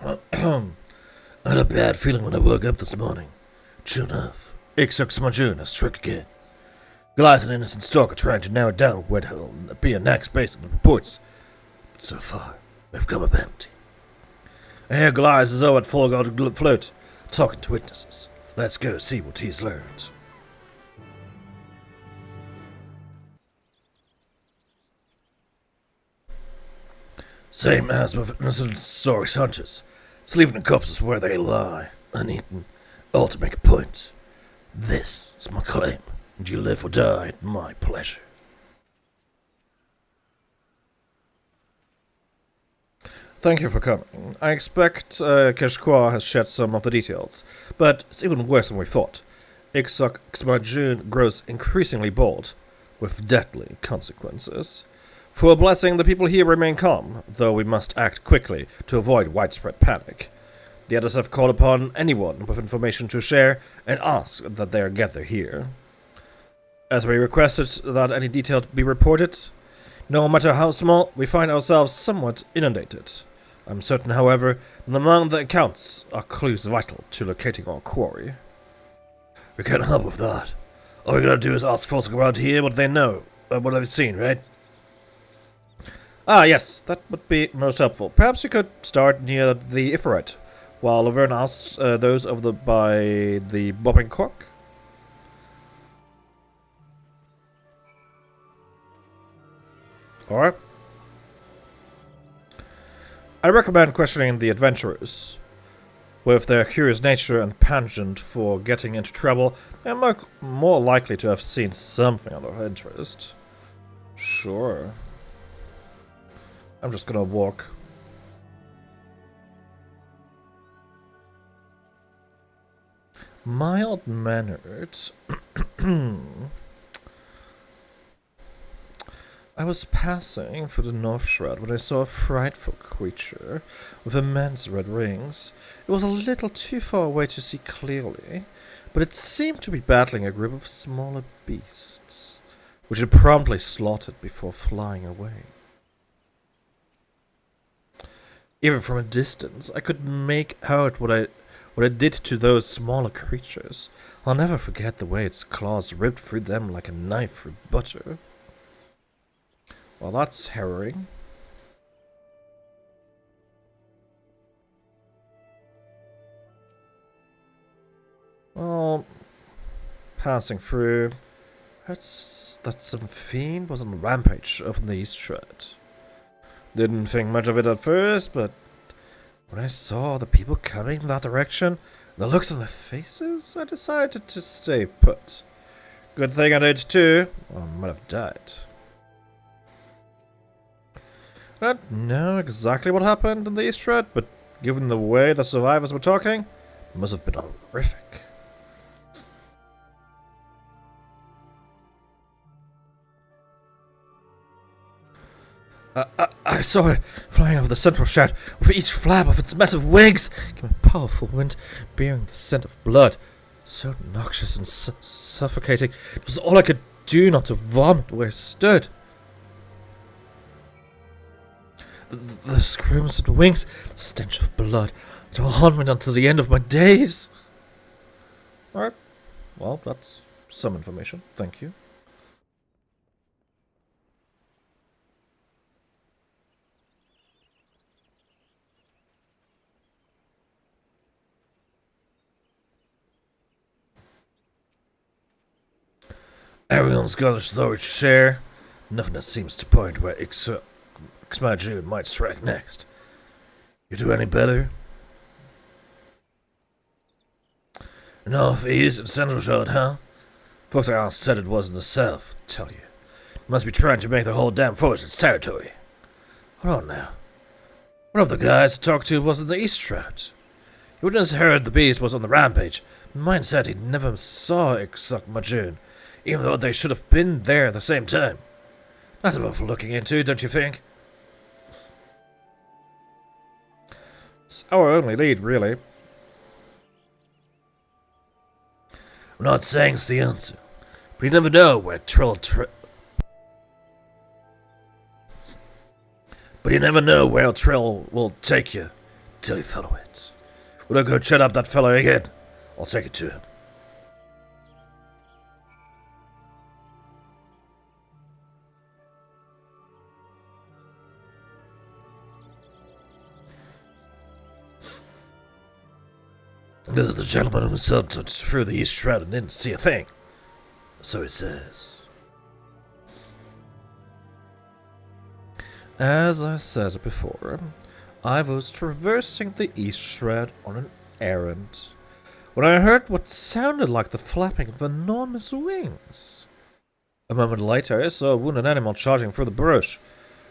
I had a bad feeling when I woke up this morning. Sure enough, Ixoxmajun has struck again. Goliath and innocent stalker trying to narrow down where he'll appear next based on the reports. But so far, they've come up empty. I hear Goliath is over at Full God Float, talking to witnesses. Let's go see what he's learned. Same as with innocent Saurus hunters. It's leaving the corpses where they lie, uneaten, all to make a point. This is my claim, and you live or die at my pleasure. Thank you for coming. I expect Keshkwa has shared some of the details, but it's even worse than we thought. Ixoxmajun grows increasingly bold, with deadly consequences. For a blessing, the people here remain calm, though we must act quickly to avoid widespread panic. The others have called upon anyone with information to share and ask that they are gathered here. As we requested that any detail be reported, no matter how small, we find ourselves somewhat inundated. I'm certain, however, that among the accounts are clues vital to locating our quarry. We can't help with that. All we gotta do is ask folks around here what they know, what they've seen, right? Ah, yes, that would be most helpful. Perhaps you could start near the Ifrit, while Laverne asks those by the bobbing cork. Alright. I recommend questioning the adventurers. With their curious nature and penchant for getting into trouble, they are more likely to have seen something of their interest. Sure. I'm just gonna walk. Mild-mannered. I was passing through the North Shroud when I saw a frightful creature with immense red rings. It was a little too far away to see clearly, but it seemed to be battling a group of smaller beasts, which it promptly slaughtered before flying away. Even from a distance, I could make out what it did to those smaller creatures. I'll never forget the way its claws ripped through them like a knife through butter. Well, that's harrowing. Well, passing through, heard that some fiend was on a rampage over the East Shred. Didn't think much of it at first, but when I saw the people coming in that direction, the looks on their faces, I decided to stay put. Good thing I did too, or I might have died. I don't know exactly what happened in the East Shred, but given the way the survivors were talking, it must have been horrific. I saw it flying over the central shaft. With each flap of its massive wings came a powerful wind bearing the scent of blood. So noxious and suffocating, it was all I could do not to vomit where I stood. The screams and wings, the stench of blood, it will haunt me until the end of my days. Alright, well, that's some information. Thank you. Everyone's got a storage share. Nothing that seems to point where Ixoxmajun might strike next. You do any better? Northeast and Central Shore, huh? Folks like us said it was in the south, tell you. Must be trying to make the whole damn forest its territory. Hold on now. One of the guys I talked to was in the East Shroud. You wouldn't have heard the beast was on the rampage. Mine said he never saw Ixoxmajun, even though they should have been there at the same time. That's worth looking into, don't you think? It's our only lead, really. I'm not saying it's the answer, but you never know where But you never know where a trail will take you. till you follow it. When I go chat up that fellow again, I'll take it to him. This is the gentleman who sauntered through the East Shroud and didn't see a thing. So it says. As I said before, I was traversing the East Shroud on an errand when I heard what sounded like the flapping of enormous wings. A moment later, I saw a wounded animal charging through the brush.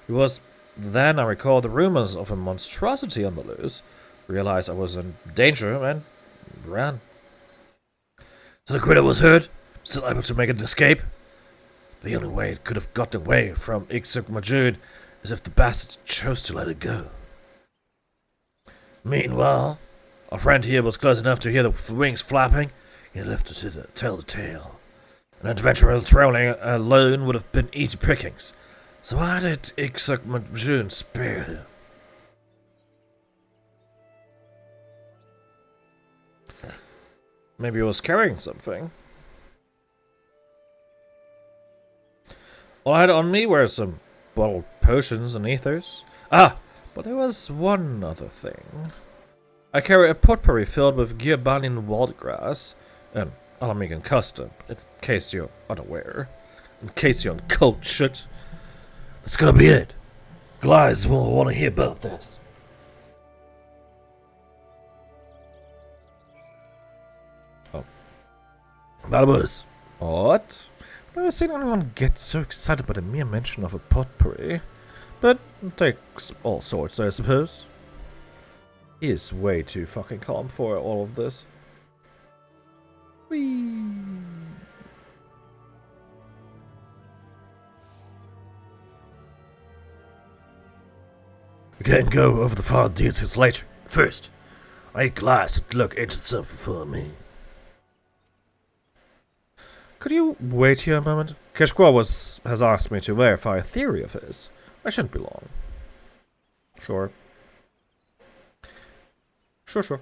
It was then I recalled the rumors of a monstrosity on the loose, realized I was in danger, and ran. So the critter was hurt, still able to make an escape. The only way it could have gotten away from Ixuk is if the bastard chose to let it go. Meanwhile, our friend here was close enough to hear the wings flapping. He lifted to tell the tale. An adventurer traveling alone would have been easy pickings. So why did Ixuk spare him? Maybe he was carrying something. All I had on me were some bottled potions and ethers. Ah, but there was one other thing. I carry a potpourri filled with Gearbanian wildgrass, an Alamigan custom, in case you're unaware. In case you're uncultured. That's gonna be it. Guys will want to hear about this. That was odd. I've never seen anyone get so excited by the mere mention of a potpourri. But it takes all sorts, I suppose. He is way too fucking calm for all of this. Whee! We can go over the final details later. First, I need Glass to look into something for me. Could you wait here a moment? Keshkwa has asked me to verify a theory of his. I shouldn't be long. Sure. Sure.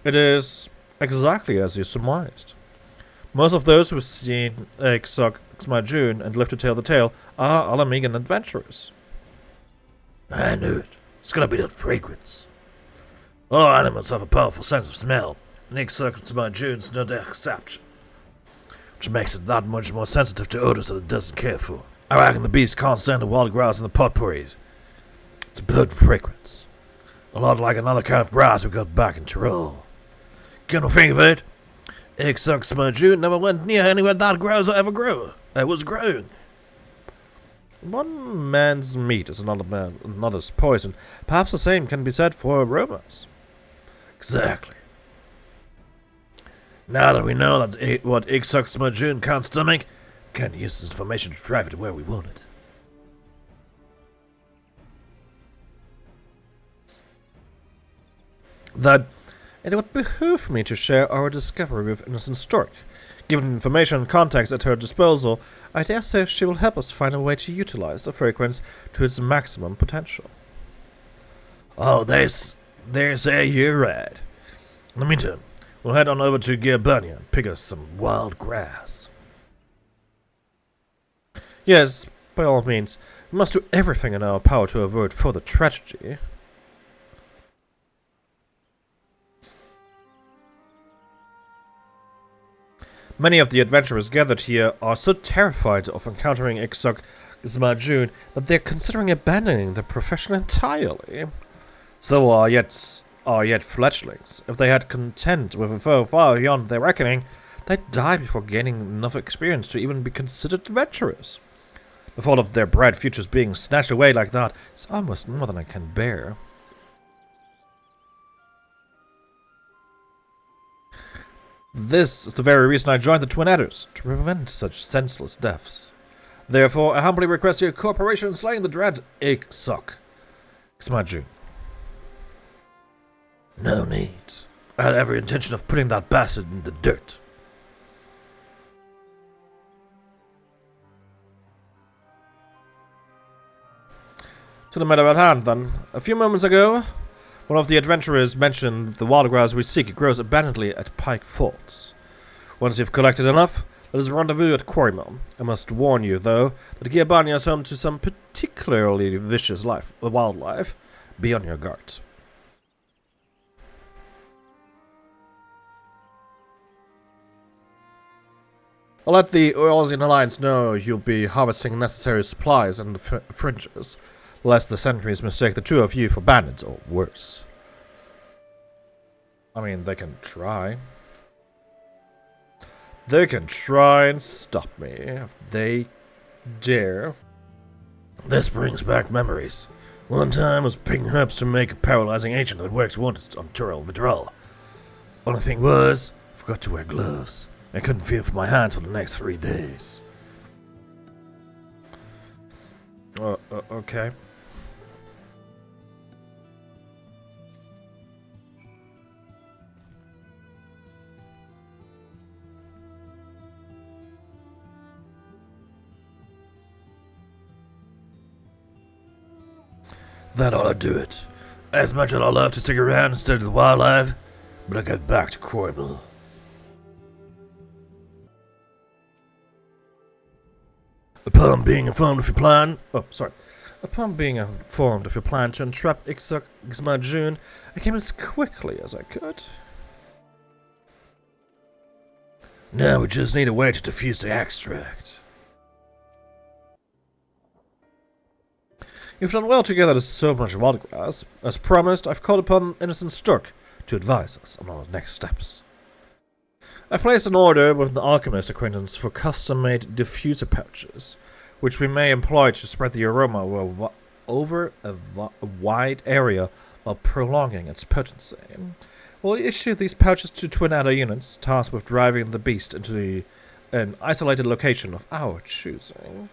It is exactly as you surmised. Most of those who've seen Ixuk Xmajun and lived to tell the tale are Alamigan adventurers. I knew it. It's gonna be that fragrance. All animals have a powerful sense of smell. Ixuk Xmajun's no exception, which makes it that much more sensitive to odors that it doesn't care for. I reckon the beast can't stand the wild grass and the potpourris. It's a bird fragrance. A lot like another kind of grass we got back in Tyrol. Come to think of it, Ixuk Xmajun never went near anywhere that grass ever grew. It was growing. One man's meat is another's poison. Perhaps the same can be said for aromas. Exactly. Now that we know that what Ixuk Xmajun can't stomach, we can use this information to drive it to where we want it. That it would behoove me to share our discovery with Innocent Stork. Given information and context at her disposal, I dare say she will help us find a way to utilize the fragrance to its maximum potential. Oh, there's you're right. In the meantime, we'll head on over to Gearbania and pick us some wild grass. Yes, by all means. We must do everything in our power to avert further tragedy. Many of the adventurers gathered here are so terrified of encountering Ixuk Xmajun that they're considering abandoning the profession entirely. So are yet fledglings. If they had content with a foe far beyond their reckoning, they'd die before gaining enough experience to even be considered adventurers. The thought of their bright futures being snatched away like that is almost more than I can bear. This is the very reason I joined the Twin Adders, to prevent such senseless deaths. Therefore, I humbly request your cooperation in slaying the dread Ixuk Xmajun. No need. I had every intention of putting that bastard in the dirt. To the matter at hand, then. A few moments ago, one of the adventurers mentioned that the wild grass we seek grows abundantly at Pike Falls. Once you've collected enough, let us rendezvous at Quarrymill. I must warn you, though, that Giabania is home to some particularly vicious wildlife. Be on your guard. I'll let the Eurasian Alliance know you'll be harvesting necessary supplies and the fringes, lest the sentries mistake the two of you for bandits or worse. I mean, they can try. They can try and stop me if they dare. This brings back memories. One time I was picking herbs to make a paralyzing agent that works wonders on Tural Vidral. Only thing was, I forgot to wear gloves. I couldn't feel for my hands for the next 3 days. Okay. That ought to do it. As much as I love to stick around and study the wildlife, but I got back to Quarrymill. Upon being informed of your plan to entrap Ixmajun, I came as quickly as I could. Now we just need a way to diffuse the extract. You've done well to gather so much wild grass. As promised, I've called upon Innocent Sturk to advise us on our next steps. I've placed an order with an alchemist acquaintance for custom-made diffuser pouches, which we may employ to spread the aroma over a wide area while prolonging its potency. We'll issue these pouches to twin adder units tasked with driving the beast into an isolated location of our choosing.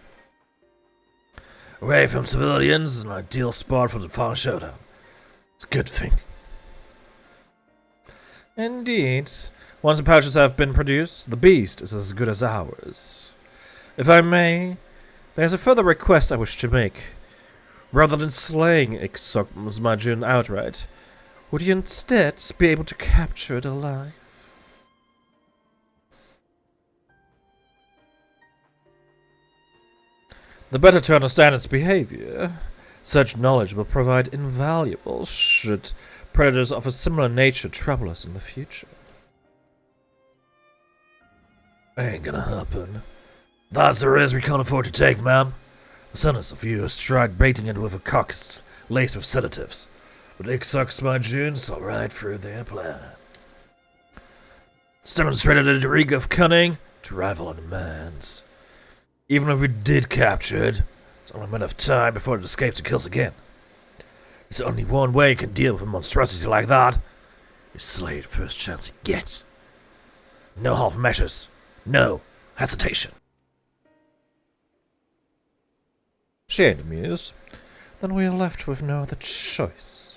Away from civilians is an ideal spot for the final showdown. It's a good thing. Indeed. Once the pouches have been produced, the beast is as good as ours. If I may, there's a further request I wish to make. Rather than slaying Ixmajun outright, would you instead be able to capture it alive? The better to understand its behavior, such knowledge will provide invaluable should predators of a similar nature trouble us in the future. Ain't gonna happen. That's the risk we can't afford to take, ma'am. The sentence of you has tried baiting it with a carcass laced with sedatives, but Ixmajun saw right through their plan. It's demonstrated a degree of cunning to rival our demands. Even if we did capture it, it's only a matter of time before it escapes and kills again. There's only one way you can deal with a monstrosity like that. You slay it first chance you get. No half measures. No hesitation. She ain't amused. Then we are left with no other choice.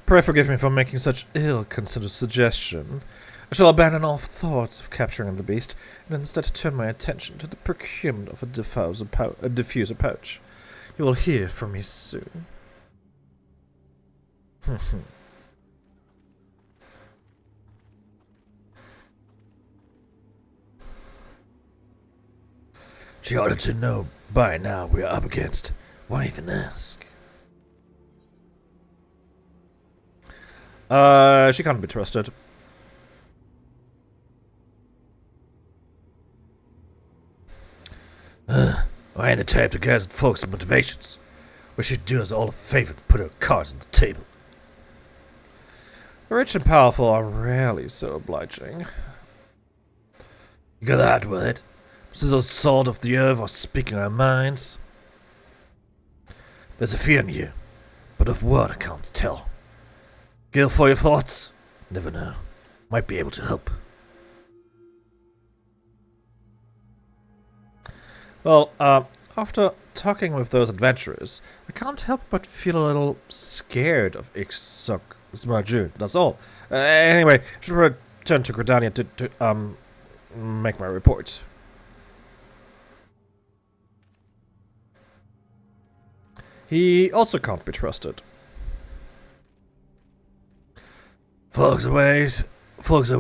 Pray forgive me for making such ill-considered suggestion. I shall abandon all thoughts of capturing the beast, and instead turn my attention to the procurement of a diffuser pouch. You will hear from me soon. She ought to know by now we are up against. Why even ask? She can't be trusted. I ain't the type to guess at folks' motivations. We should do us all a favor and put our cards on the table. The rich and powerful are rarely so obliging. You got that right. This is a salt of the earth or speaking our minds. There's a fear in you, but of what I can't tell. Gil for your thoughts? Never know. Might be able to help. Well, after talking with those adventurers, I can't help but feel a little scared of Ixmajun, that's all. Anyway, I should return to Gridania to make my report. He also can't be trusted. Folks always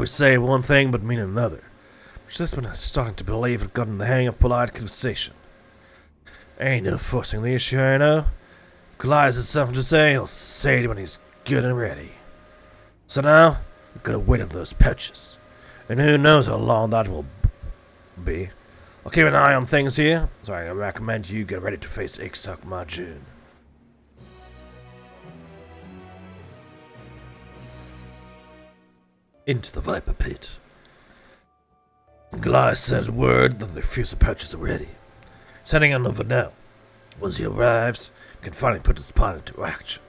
say one thing but mean another. Just when I'm starting to believe I've gotten the hang of polite conversation. Ain't no forcing the issue, I know. If Goliath has something to say, he'll say it when he's good and ready. So now, we've got to wait on those pouches. And who knows how long that will be. I'll keep an eye on things here, so I recommend you get ready to face Ixok Majun. Into the Viper Pit. Goliath sent word that the fuse pouches are ready. Sending on over now. Once he arrives, we can finally put his plan into action.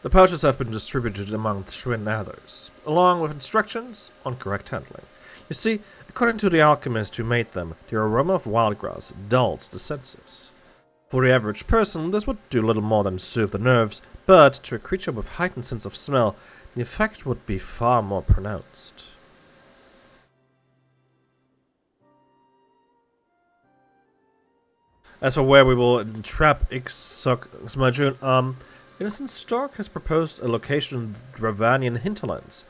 The pouches have been distributed among the twin others, along with instructions on correct handling. You see, according to the alchemist who made them, the aroma of wildgrass dulls the senses. For the average person, this would do little more than soothe the nerves, but to a creature with heightened sense of smell, the effect would be far more pronounced. As for where we will entrap Ixok Majun, Innocent Stark has proposed a location in the Dravanian hinterlands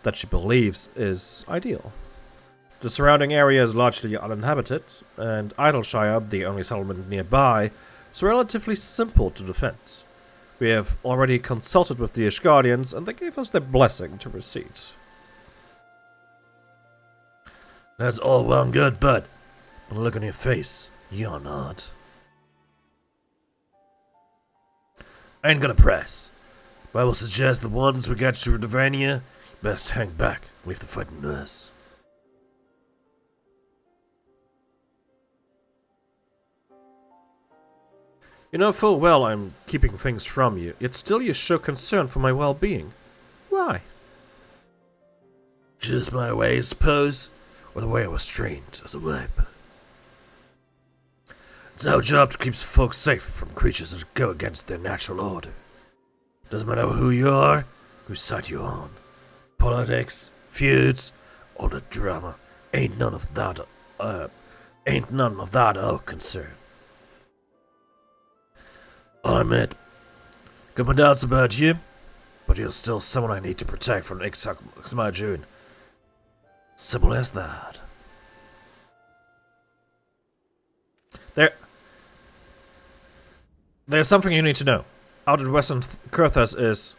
that she believes is ideal. The surrounding area is largely uninhabited, and Idleshire, the only settlement nearby, is relatively simple to defend. We have already consulted with the Ishgardians, and they gave us their blessing to proceed. That's all well and good, but look on your face, you're not. I ain't gonna press, but I will suggest that once we get to Dravania, best hang back and leave the fighting to us. You know full well I'm keeping things from you, yet still you show concern for my well-being. Why? Just my way, I suppose, or the way I was trained as a wipe. It's our job to keep folks safe from creatures that go against their natural order. Doesn't matter who you are, whose side you're on. Politics, feuds, all the drama, ain't none of that our concern. I'll admit, got my doubts about you, but you're still someone I need to protect from Ixok Majun. Simple as that. There's something you need to know. Out in Western Kurthas is...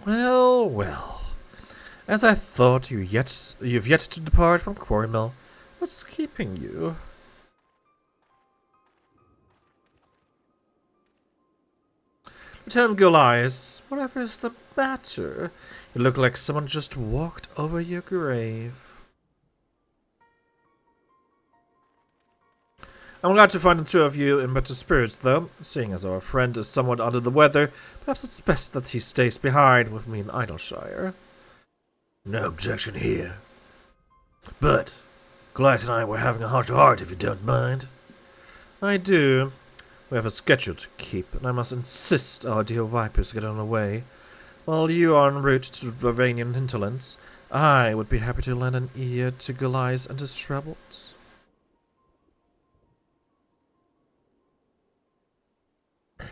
Well. As I thought, you've yet to depart from Quarry Mill. What's keeping you? Lieutenant Goliath, whatever is the matter? You look like someone just walked over your grave. I'm glad to find the two of you in better spirits, though. Seeing as our friend is somewhat under the weather, perhaps it's best that he stays behind with me in Idleshire. No objection here. But Goliath and I were having a heart-to-heart, if you don't mind. I do. We have a schedule to keep, and I must insist our dear Vipers get on the way. While you are en route to the Dravanian hinterlands, I would be happy to lend an ear to Goliath and his troubles.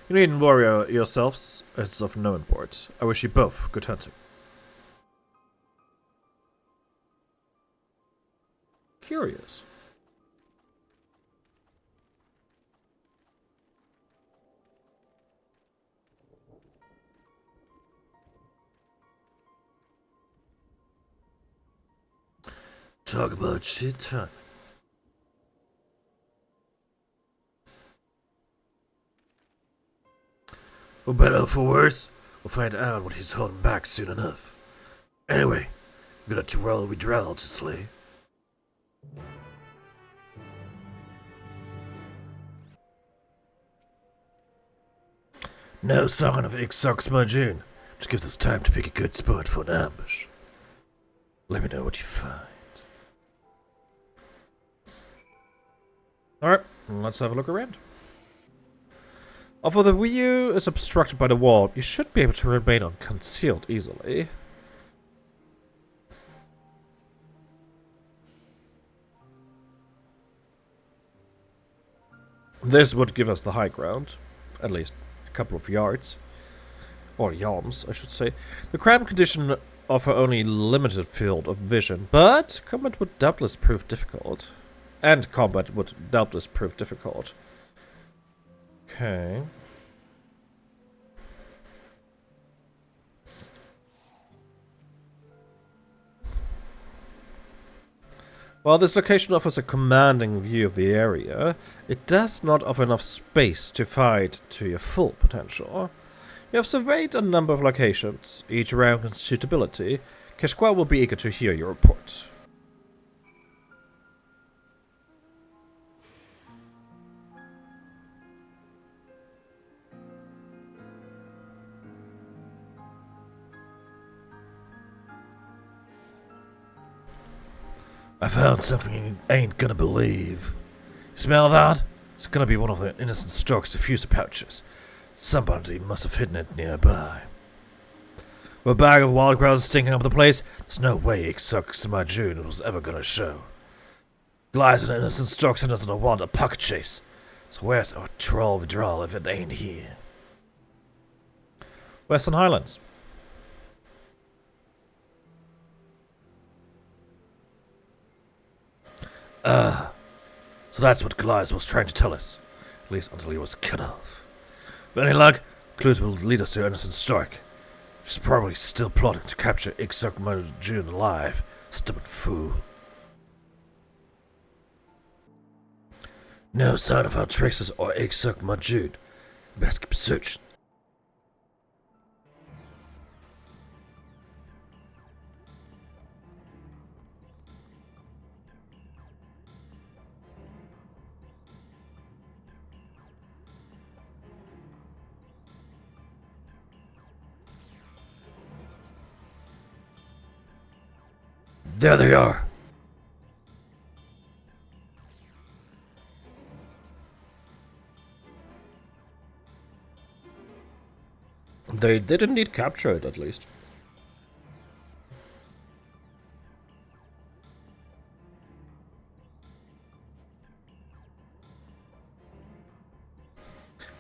You needn't worry yourselves. It's of no import. I wish you both good hunting. Curious. Talk about shit time. For better or for worse, we'll find out what he's holding back soon enough. Anyway, we got a Tyrell we drow to slay. No sign of Ixok Majun, which gives us time to pick a good spot for an ambush. Let me know what you find. Alright, let's have a look around. Although the view is obstructed by the wall, you should be able to remain unconcealed easily. This would give us the high ground, at least a couple of yards. Or yalms, I should say. The cramped condition offer only limited field of vision, but combat would doubtless prove difficult. Okay. While this location offers a commanding view of the area, it does not offer enough space to fight to your full potential. You have surveyed a number of locations, each around its suitability. Keshqua will be eager to hear your report. I found something you ain't gonna believe. Smell that? It's gonna be one of the innocent Stork's diffuser pouches. Somebody must have hidden it nearby. With a bag of wild growls stinking up the place, there's no way Ixok was ever gonna show. Lies an innocent Stork and doesn't want a pocket chase. So where's our troll withdrawal if it ain't here? Western Highlands. So that's what Goliath was trying to tell us. At least until he was cut off. With any luck, clues will lead us to innocent Stark. She's probably still plotting to capture Ixok June alive. Stupid fool. No sign of our traces or Ixok Majud. Best keep searching. There they are. They did indeed capture it, at least.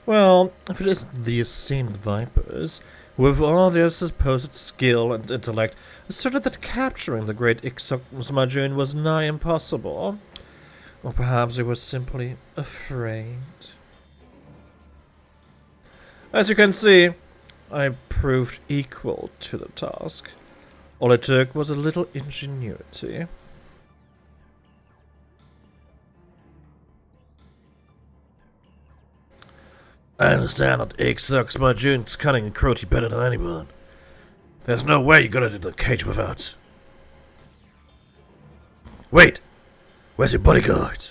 Well, if it isn't the esteemed Vipers, with all their supposed skill and intellect, asserted that capturing the great Ixok was nigh impossible. Or perhaps they were simply afraid. As you can see, I proved equal to the task. All it took was a little ingenuity. I understand that Ixok Majun's cunning and cruelty better than anyone. There's no way you got it in the cage without. Wait! Where's your bodyguard?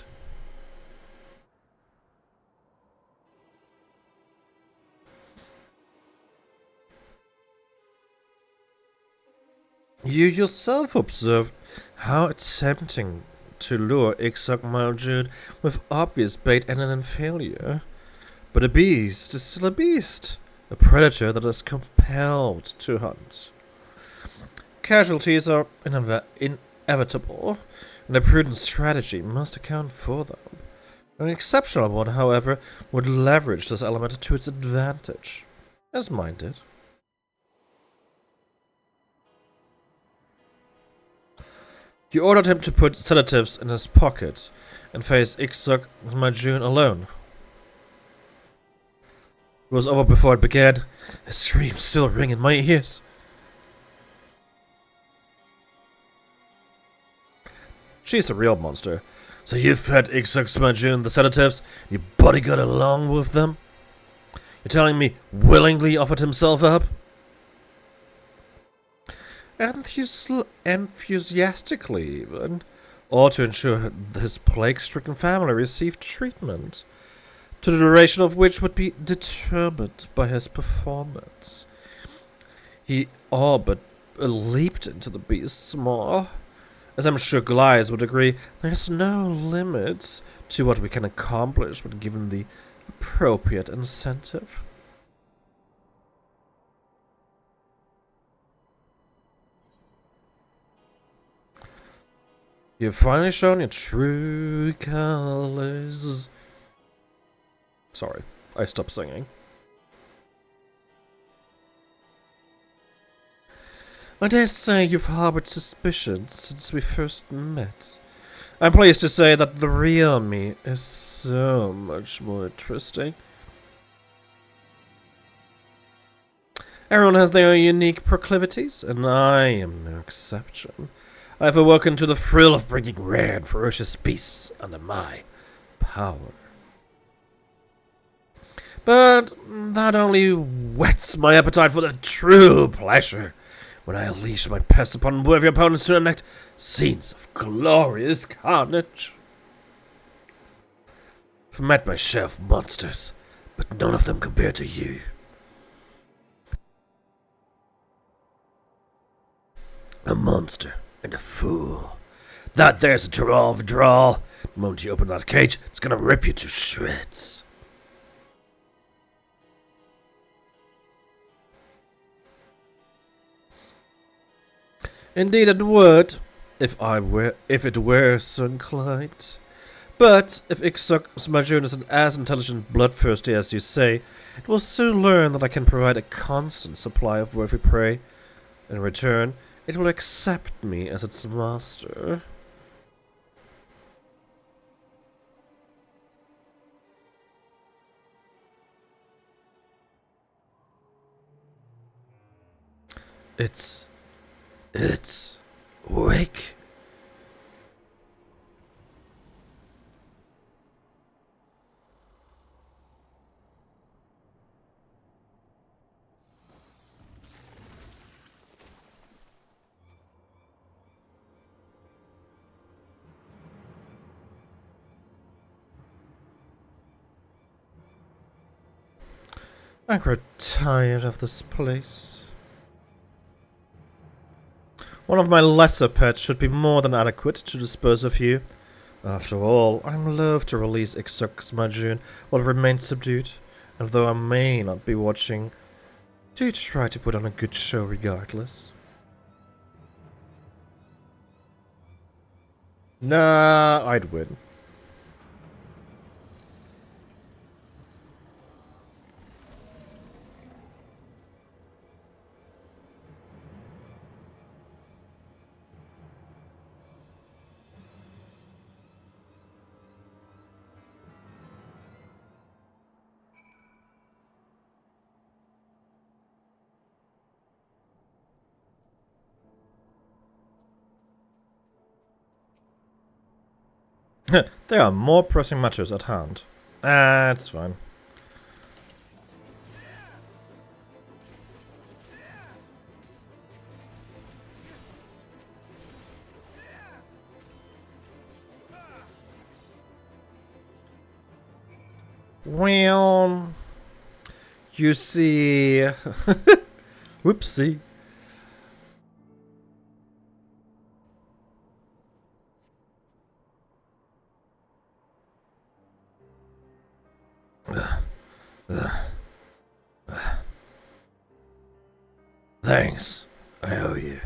You yourself observed how tempting to lure Ixok Majun with obvious bait and then failure. But a beast is still a beast, a predator that is compelled to hunt. Casualties are inevitable, and a prudent strategy must account for them. An exceptional one, however, would leverage this element to its advantage, as mine did. You ordered him to put sedatives in his pocket and face Ixok Majun alone. It was over before it began. His screams still ring in my ears. She's a real monster. So you fed Ixok Majun the sedatives? You bodyguard along with them? You're telling me willingly offered himself up? Enthusiastically, even. Or to ensure his plague-stricken family received treatment, to the duration of which would be determined by his performance. He all but leaped into the beast's maw. As I'm sure Goliath would agree, there's no limits to what we can accomplish when given the appropriate incentive. You've finally shown your true colors. Sorry, I stopped singing. I dare say you've harbored suspicions since we first met. I'm pleased to say that the real me is so much more interesting. Everyone has their unique proclivities, and I am no exception. I have awoken to the thrill of bringing rare and ferocious beasts under my power. But that only whets my appetite for the true pleasure when I unleash my pests upon worthy opponents to enact scenes of glorious carnage. I've met my share of monsters, but none of them compare to you. A monster and a fool. That there's a draw. The moment you open that cage, it's gonna rip you to shreds. Indeed it would, if it were so inclined. But if Ixok is as intelligent bloodthirsty as you say, it will soon learn that I can provide a constant supply of worthy prey. In return, it will accept me as its master. It's wake. I grow tired of this place. One of my lesser pets should be more than adequate to dispose of you. After all, I'm loath to release Ixok while it remains subdued, and though I may not be watching, do try to put on a good show regardless. Nah, I'd win. There are more pressing matters at hand. That's fine. Well, you see... Whoopsie. Thanks. I owe you.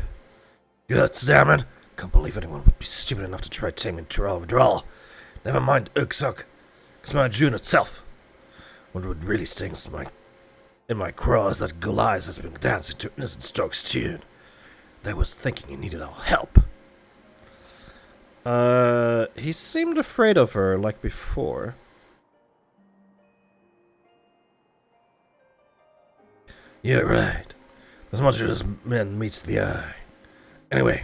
Guts, damn it. Can't believe anyone would be stupid enough to try taming Dawntrail. Never mind Ixok. It's my June itself. What would really stings in my craw is that Goliath has been dancing to Innocent Stark's tune. They was thinking he needed our help. He seemed afraid of her like before. You're right. As much as men meets the eye. Anyway,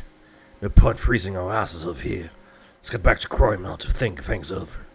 no point freezing our asses over here. Let's get back to Croymount to think things over.